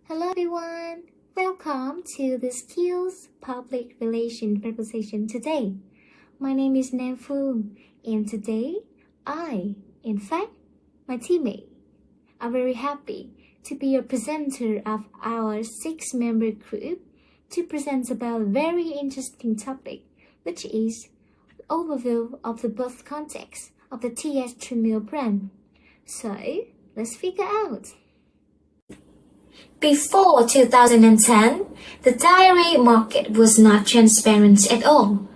Hello everyone! Welcome to the Skills Public Relation presentation today. My name is Nam Phu, and today in fact, my teammate, are very happy to be a presenter of our 6-member group to present about a very interesting topic, which is the overview of the birth context of the T.S. Trimiel brand. So, let's figure out. Before 2010, the dairy market was not transparent at all.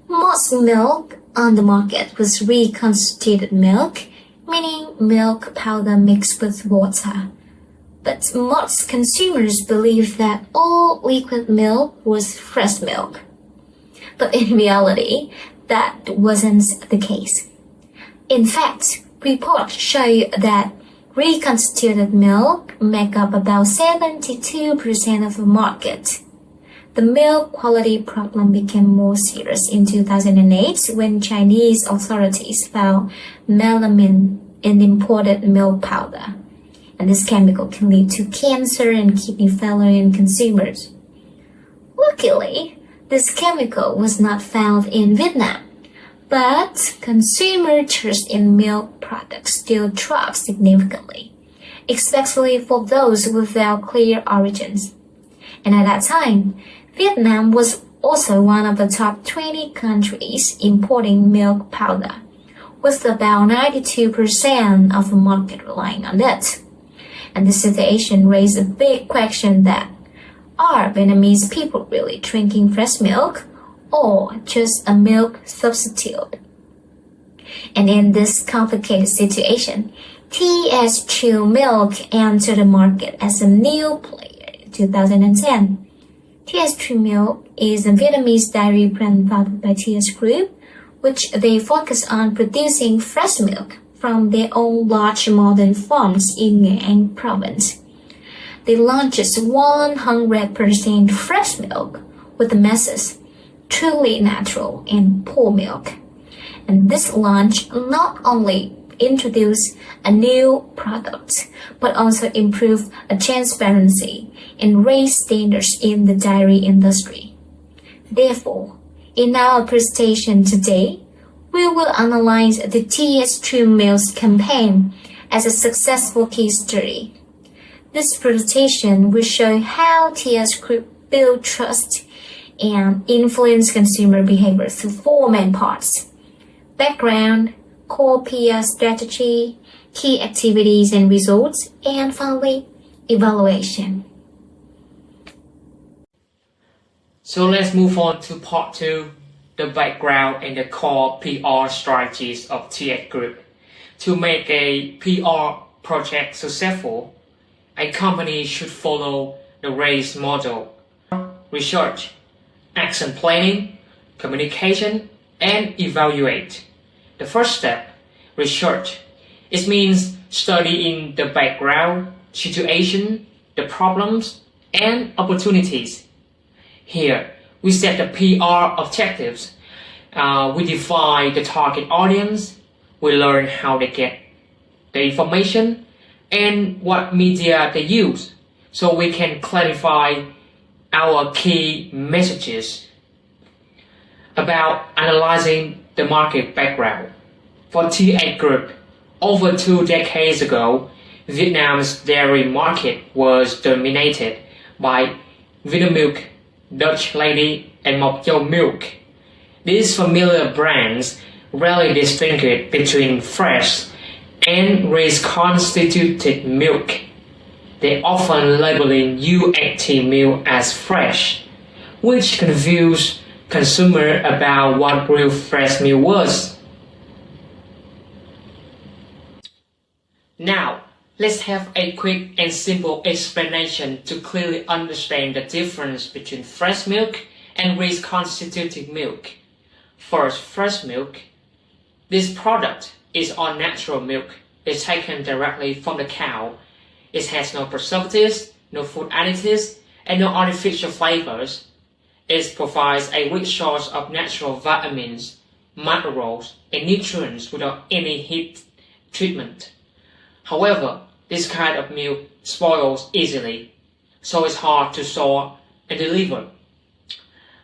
Most milk on the market was reconstituted milk, meaning milk powder mixed with water. But most consumers believed that all liquid milk was fresh milk. But in reality, that wasn't the case. In fact, reports show that reconstituted milk make up about 72% of the market. The milk quality problem became more serious in 2008 when Chinese authorities found melamine in imported milk powder. And this chemical can lead to cancer and kidney failure in consumers. Luckily, this chemical was not found in Vietnam, but consumer trust in milk products still dropped significantly, especially for those without clear origins. And at that time, Vietnam was also one of the top 20 countries importing milk powder, with about 92% of the market relying on it. And the situation raised a big question that, are Vietnamese people really drinking fresh milk or just a milk substitute? And in this complicated situation, T.S. Trimiel entered the market as a new player in 2010. T.S. Trimiel is a Vietnamese dairy brand founded by T.S. Group, which they focus on producing fresh milk from their own large modern farms in Nghệ An province. They launched 100% fresh milk with the message, truly natural and poor milk. And this launch not only introduced a new product, but also improved transparency and raised standards in the dairy industry. Therefore, in our presentation today, we will analyze the T.S. Trimiel's campaign as a successful case study. This presentation will show how T.S. Group build trust and influence consumer behavior through 4 main parts: background, core PR strategy, key activities and results, and finally, evaluation. So let's move on to part 2, the background and the core PR strategies of TS Group. To make a PR project successful, a company should follow the RACE model: research, action planning, communication, and evaluate. The first step, research. It means studying the background, situation, the problems, and opportunities. Here, we set the PR objectives. We define the target audience. We learn how they get the information and what media they use, so we can clarify our key messages. About analyzing the market background. For TS Group, over 2 decades ago, Vietnam's dairy market was dominated by Vinamilk, Dutch Lady, and Mộc Châu Milk. These familiar brands rarely distinguish between fresh and reconstituted milk. They often labeling UHT milk as fresh, which confused consumers about what real fresh milk was. Now, let's have a quick and simple explanation to clearly understand the difference between fresh milk and reconstituted milk. First, fresh milk. This product is all natural milk. It's taken directly from the cow. It has no preservatives, no food additives, and no artificial flavors. It provides a rich source of natural vitamins, minerals, and nutrients without any heat treatment. However, this kind of milk spoils easily. so it's hard to store and deliver.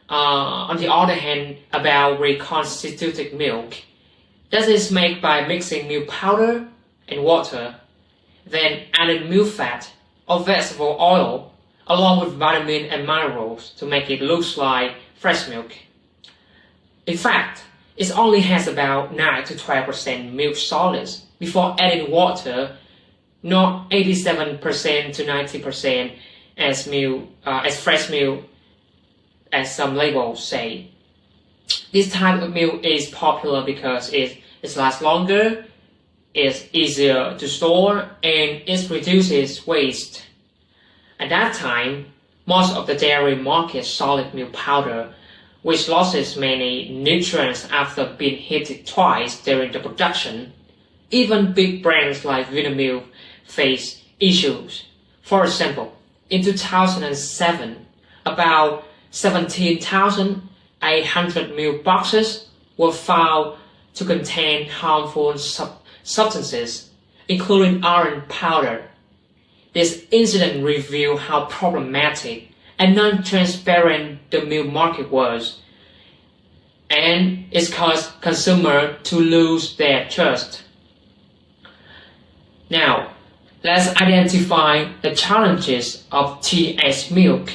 On the other hand, about reconstituted milk, that is made by mixing milk powder and water, then adding milk fat or vegetable oil along with vitamin and minerals to make it look like fresh milk. In fact, it only has about 9 to 12% milk solids before adding water, not 87% to 90% as fresh milk, as some labels say. This type of milk is popular because it lasts longer, it's easier to store, and it reduces waste. At that time, most of the dairy market solid milk powder, which loses many nutrients after being heated twice during the production. Even big brands like Vinamilk face issues. For example, in 2007, about 17,800 milk boxes were found to contain harmful substances, including iron powder. This incident revealed how problematic and non-transparent the milk market was, and it caused consumers to lose their trust. Now, let's identify the challenges of TH milk.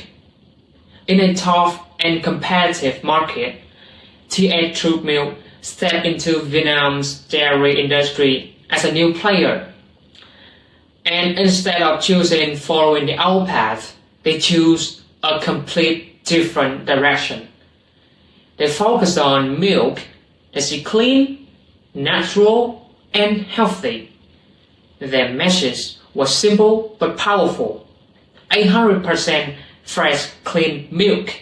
In a tough and competitive market, TH Group Milk stepped into Vietnam's dairy industry as a new player. And instead of following the old path, they choose a complete different direction. They focus on milk that is clean, natural, and healthy. Their message was simple but powerful. 100% fresh, clean milk,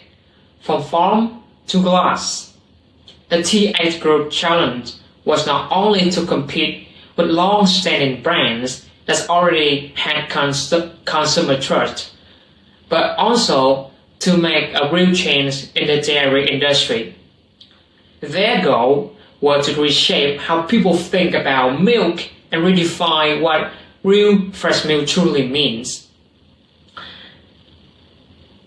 from farm to glass. The TH Group challenge was not only to compete with long-standing brands that already had consumer trust, but also to make a real change in the dairy industry. Their goal was to reshape how people think about milk and redefine what real fresh milk truly means.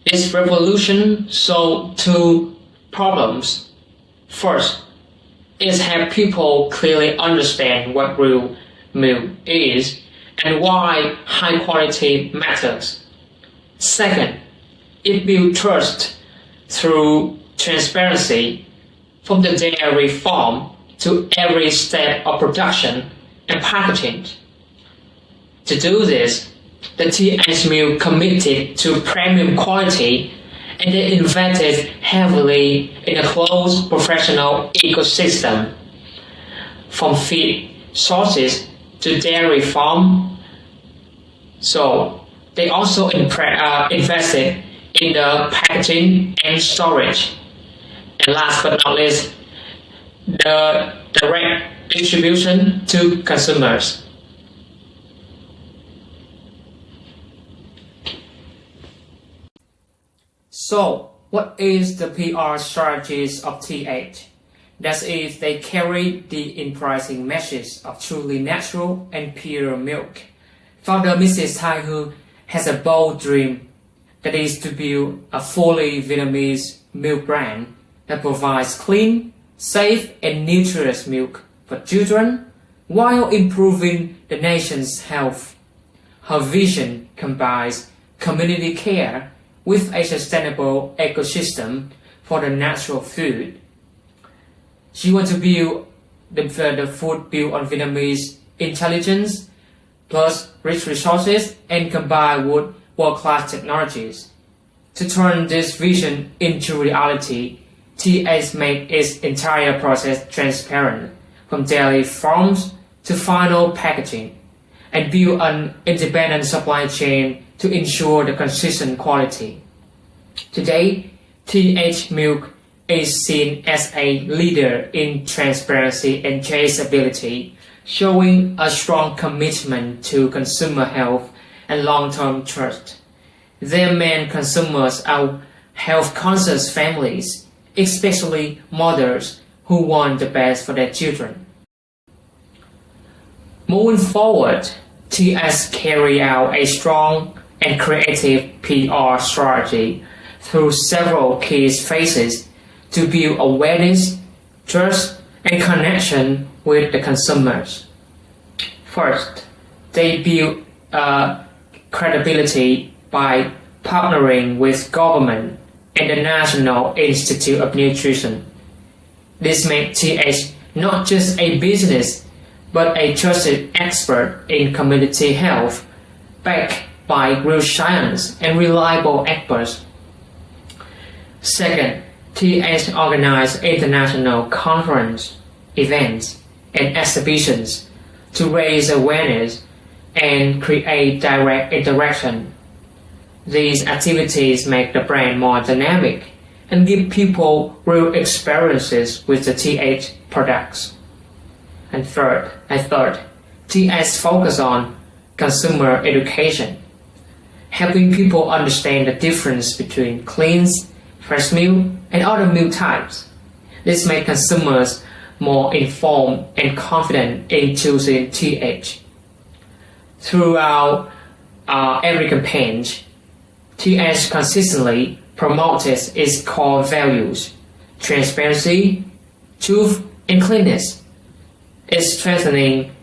This revolution solved two problems. First, it helped people clearly understand what real milk is and why high quality matters. Second, it built trust through transparency from the dairy farm to every step of production and packaging. To do this, the TH Milk committed to premium quality, and they invested heavily in a closed professional ecosystem, from feed sources to dairy farm. So they also invested in the packaging and storage. And last but not least, the direct distribution to consumers. So, what is the PR strategies of TH? That is, they carry the enticing message of truly natural and pure milk. Founder Mrs. Tai Hu has a bold dream, that is to build a fully Vietnamese milk brand that provides clean, safe and nutritious milk for children while improving the nation's health. Her vision combines community care with a sustainable ecosystem for the natural food. She wants to build the food built on Vietnamese intelligence plus rich resources and combined with world-class technologies. To turn this vision into reality, TH made its entire process transparent, from dairy farms to final packaging, and built an independent supply chain to ensure the consistent quality. Today, TH Milk is seen as a leader in transparency and traceability, showing a strong commitment to consumer health and long-term trust. Their main consumers are health-conscious families, especially mothers who want the best for their children. Moving forward, TH carry out a strong and creative PR strategy through several key phases to build awareness, trust, and connection with the consumers. First, they build credibility by partnering with government and the National Institute of Nutrition. This makes TH not just a business, but a trusted expert in community health, backed by real science and reliable experts. Second, TH organizes international conference, events, and exhibitions to raise awareness and create direct interaction. These activities make the brand more dynamic and give people real experiences with the TH products. And third, TH focus on consumer education, helping people understand the difference between cleans, fresh milk, and other milk types. This makes consumers more informed and confident in choosing TH. Throughout every campaign, TH consistently promotes its core values: transparency, truth, and cleanness. It's strengthening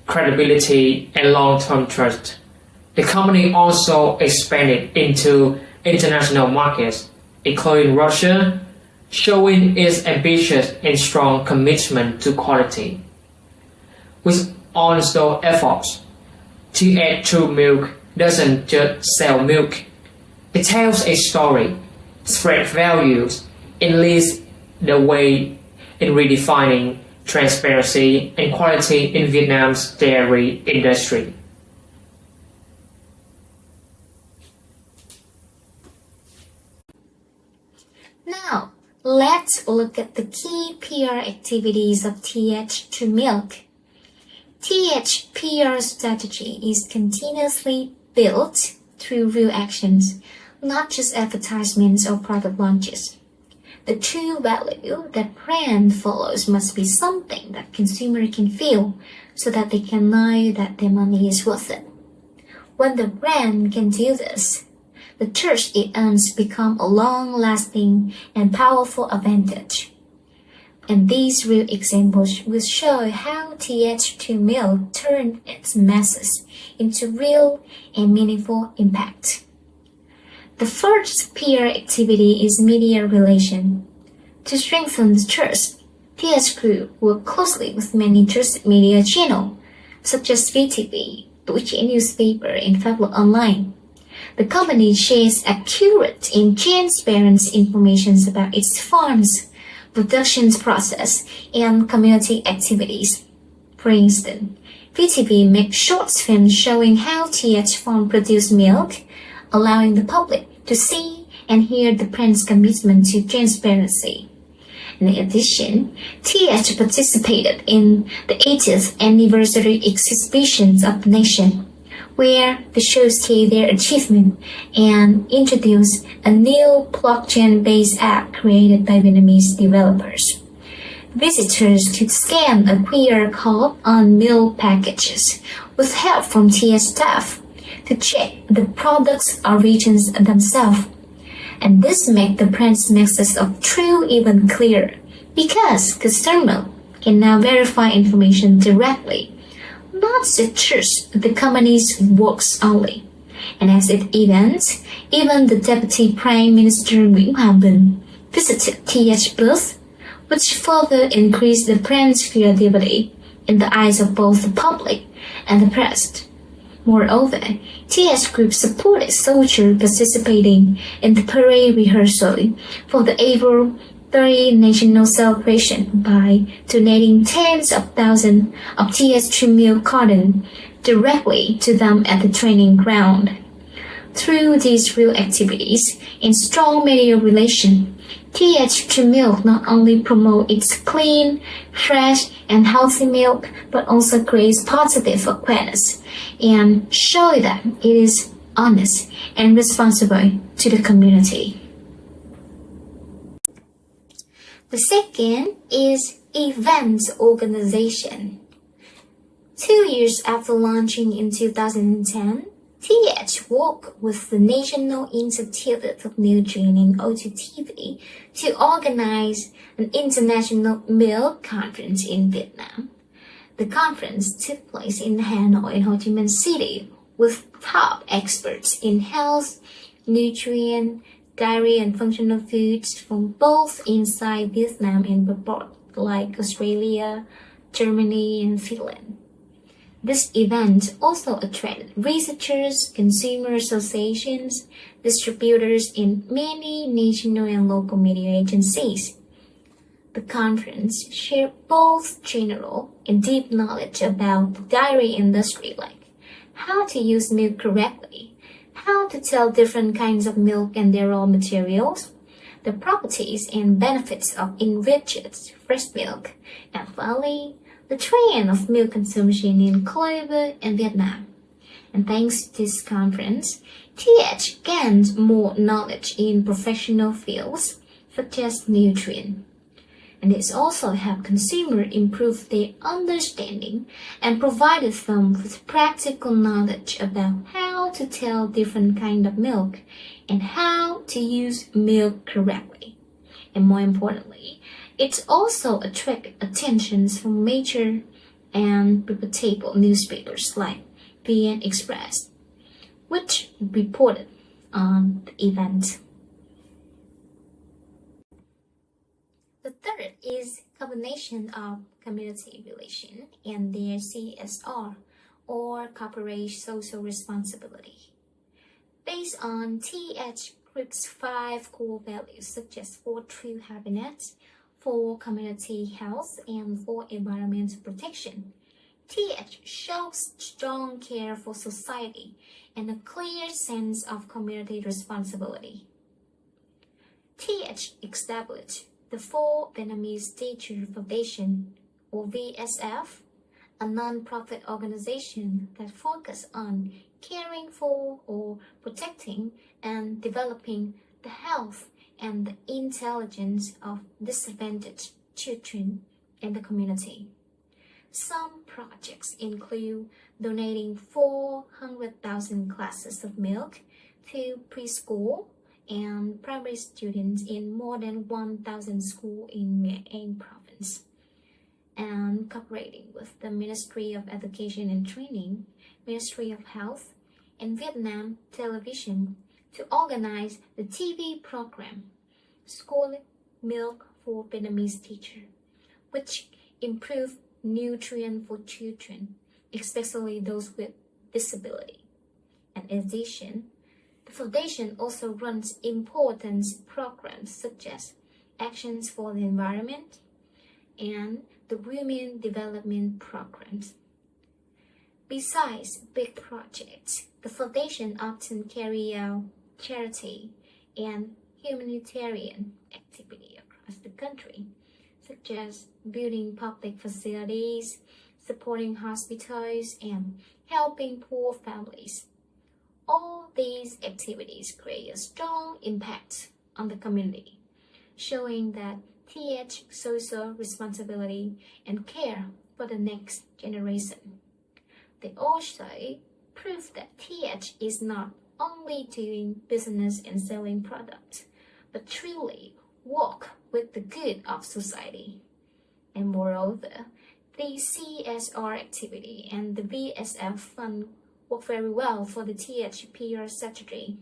credibility and long-term trust. The company also expanded into international markets, including Russia, showing its ambitious and strong commitment to quality. With all-store efforts, TH True Milk doesn't just sell milk. It tells a story, spreads values, and leads the way in redefining transparency and quality in Vietnam's dairy industry. Now, let's look at the key PR activities of TH True Milk. TH PR strategy is continuously built through real actions, not just advertisements or product launches. The true value that brand follows must be something that consumer can feel so that they can know that their money is worth it. When the brand can do this, the trust it earns become a long-lasting and powerful advantage. And these real examples will show how TH True Milk turned its masses into real and meaningful impact. The first PR activity is media relation. To strengthen the trust, TH Group worked closely with many trusted media channels, such as VTV, Tuổi newspaper, and Pháp Luật Online. The company shares accurate and transparent information about its farms, production process, and community activities. For instance, VTV makes short films showing how TH farm produce milk, allowing the public to see and hear the brand's commitment to transparency. In addition, TH participated in the 80th anniversary exhibitions of the nation, where the showcase their achievement and introduced a new blockchain-based app created by Vietnamese developers. Visitors could scan a QR code on milk packages with help from TH staff to check the product's origins themselves. And this made the brand's message of True even clearer, because customers can now verify information directly, not just the company's works only. And as it events, even the Deputy Prime Minister Nguyễn Hòa Bình visited TH booth, which further increased the brand's credibility in the eyes of both the public and the press. Moreover, TH Group supported soldiers participating in the parade rehearsal for the April 30 national celebration by donating tens of thousands of TH True Milk cartons directly to them at the training ground. Through these real activities and strong media relations, TH True Milk not only promotes its clean, fresh, and healthy milk, but also creates positive awareness and show that it is honest and responsible to the community. The second is event organization. 2 years after launching in 2010, TH worked with the National Institute of Nutrition and OTTV to organize an international milk conference in Vietnam. The conference took place in Hanoi and Ho Chi Minh City with top experts in health, nutrient, dairy and functional foods from both inside Vietnam and abroad, like Australia, Germany, and Finland. This event also attracted researchers, consumer associations, distributors, and many national and local media agencies. The conference shared both general and deep knowledge about the dairy industry, like how to use milk correctly, how to tell different kinds of milk and their raw materials, the properties and benefits of enriched fresh milk, and finally, the trend of milk consumption in Clover and Vietnam. And thanks to this conference, TH gained more knowledge in professional fields such as nutrient. And it's also helped consumers improve their understanding and provided them with practical knowledge about how to tell different kinds of milk and how to use milk correctly. And more importantly, it also attracted attention from major and reputable newspapers like VN Express, which reported on the event. The third is combination of community relation and their CSR, or corporate social responsibility. Based on TH Group's 5 core values such as for true happiness, for community health, and for environmental protection, TH shows strong care for society and a clear sense of community responsibility. TH established the For Vietnamese Teacher Foundation, or VSF, a non-profit organization that focuses on caring for or protecting and developing the health and the intelligence of disadvantaged children in the community. Some projects include donating 400,000 glasses of milk to preschool and primary students in more than 1,000 schools in Nghệ An province, and cooperating with the Ministry of Education and Training, Ministry of Health, and Vietnam Television to organize the TV program School Milk for Vietnamese Teachers, which improved nutrition for children, especially those with disability. And in addition, the foundation also runs important programs such as Actions for the Environment and the Women Development Programs. Besides big projects, the foundation often carry out charity and humanitarian activity across the country, such as building public facilities, supporting hospitals, and helping poor families. All these activities create a strong impact on the community, showing that TH social responsibility and care for the next generation. They also prove that TH is not only doing business and selling products, but truly work with the good of society. And moreover, the CSR activity and the VSF fund work very well for the TH PR strategy.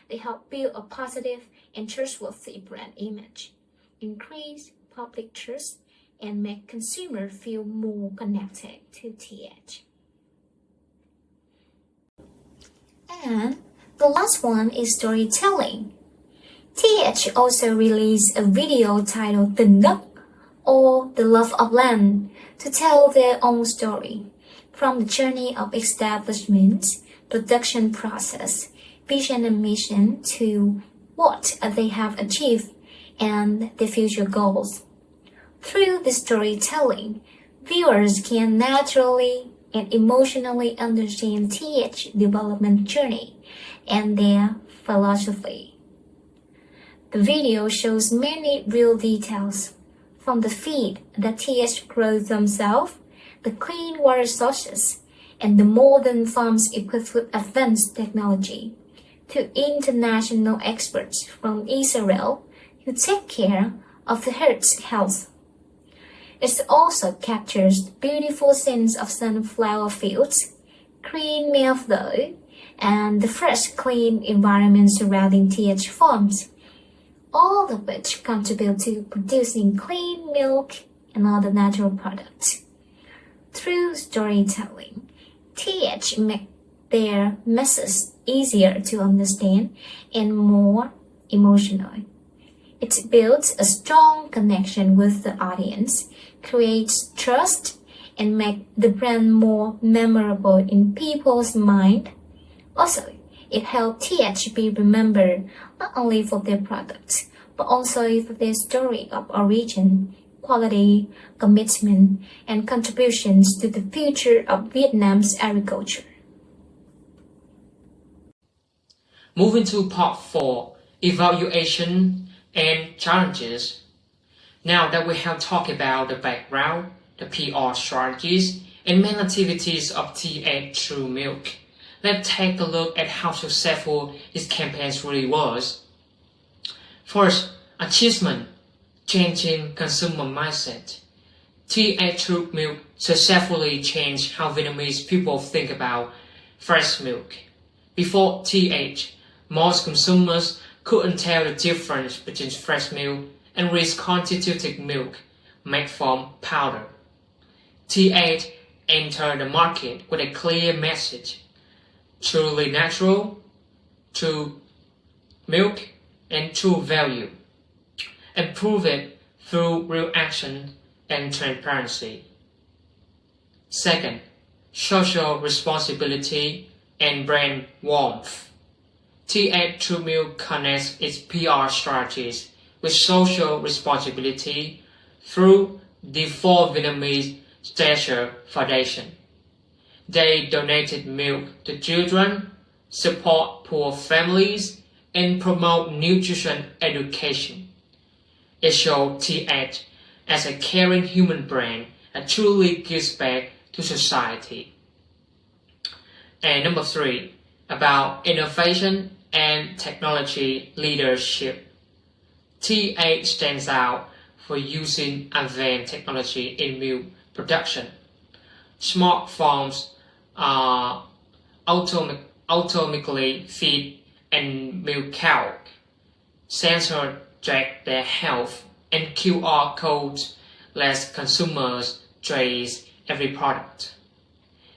They help build a positive and trustworthy brand image, increase public trust, and make consumers feel more connected to TH. And the last one is storytelling. TH also released a video titled The Nook, or The Love of Land, to tell their own story, from the journey of establishment, production process, vision and mission to what they have achieved and their future goals. Through the storytelling, viewers can naturally and emotionally understand TH development journey and their philosophy. The video shows many real details, from the feed that TH grows themselves, the clean water sources, and the modern farms equipped with advanced technology, to international experts from Israel who take care of the herd's health. It also captures the beautiful scenes of sunflower fields, green meadows, and the fresh, clean environment surrounding TH farms, all of which contribute to producing clean milk and other natural products. Through storytelling, TH make their message easier to understand and more emotional. It builds a strong connection with the audience, creates trust, and make the brand more memorable in people's mind. Also, it helps TH be remembered not only for their products, but also for their story of origin, quality, commitment, and contributions to the future of Vietnam's agriculture. Moving to part 4, evaluation and challenges. Now that we have talked about the background, the PR strategies, and main activities of TH True Milk, let's take a look at how successful this campaign really was. First, achievement, changing consumer mindset. TH True Milk successfully changed how Vietnamese people think about fresh milk. Before TH, most consumers couldn't tell the difference between fresh milk and reconstituted milk made from powder. TH entered the market with a clear message: truly natural, true milk, and true value, and prove it through real action and transparency. Second, social responsibility and brand warmth. TH True Milk connects its PR strategies with social responsibility through the For Vietnamese Stature Foundation. They donated milk to children, support poor families, and promote nutrition education. It showed TH as a caring human brand that truly gives back to society. And number 3, about innovation and technology leadership. TH stands out for using advanced technology in milk production. Smart farms automatically feed and milk cows. Sensors track their health, and QR codes let consumers trace every product.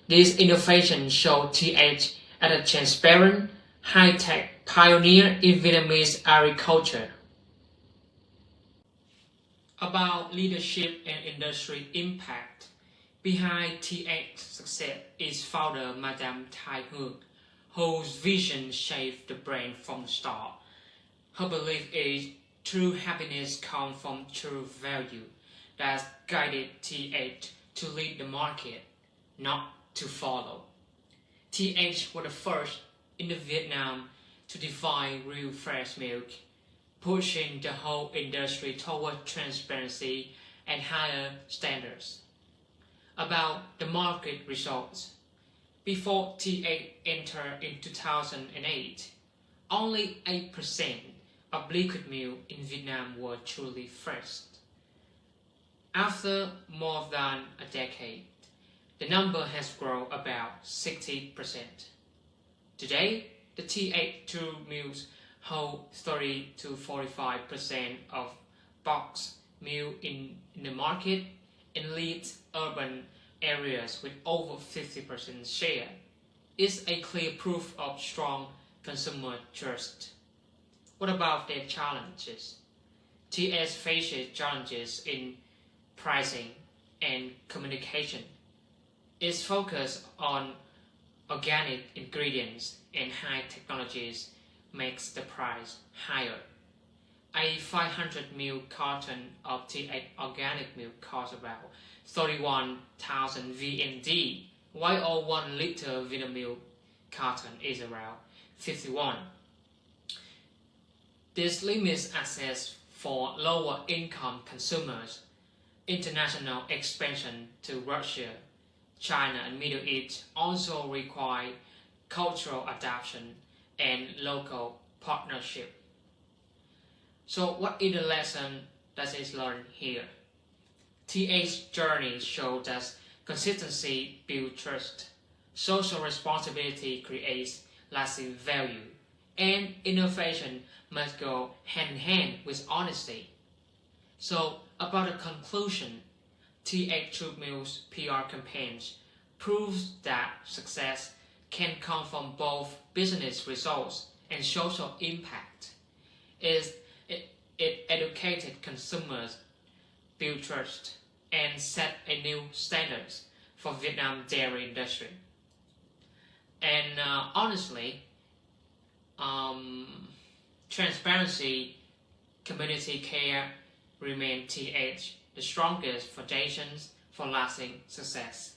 This innovation showed TH as a transparent, high-tech pioneer in Vietnamese agriculture. About leadership and industry impact, behind TH's success is founder Madame Thai Nguyen, whose vision shaped the brand from the start. Her belief is true happiness comes from true value that guided TH to lead the market, not to follow. TH was the first in Vietnam to define real fresh milk, pushing the whole industry toward transparency and higher standards. About the market results. Before TH entered in 2008, only 8% of liquid milk in Vietnam were truly fresh. After more than a decade, the number has grown about 60%. Today, the TH True Milks hold 30 to 45% of boxed milk in the market and leads urban areas with over 50% share. It's a clear proof of strong consumer trust. What about their challenges? TH faces challenges in pricing and communication. Its focus on organic ingredients and high technologies makes the price higher. A 500 ml carton of TH organic milk costs about 31,000 VND, while a 1 liter Vinamilk carton is around 51. This limits access for lower income consumers. International expansion to Russia, China and Middle East also require cultural adaptation and local partnership. So what is the lesson that is learned here? TH's journey showed that consistency builds trust, social responsibility creates lasting value, and innovation must go hand in hand with honesty. So, about the conclusion, TH Troop Mills PR campaigns proves that success can come from both business results and social impact. It educated consumers, built trust, and set a new standards for Vietnam dairy industry. And honestly, transparency, community care remain TH the strongest foundations for lasting success.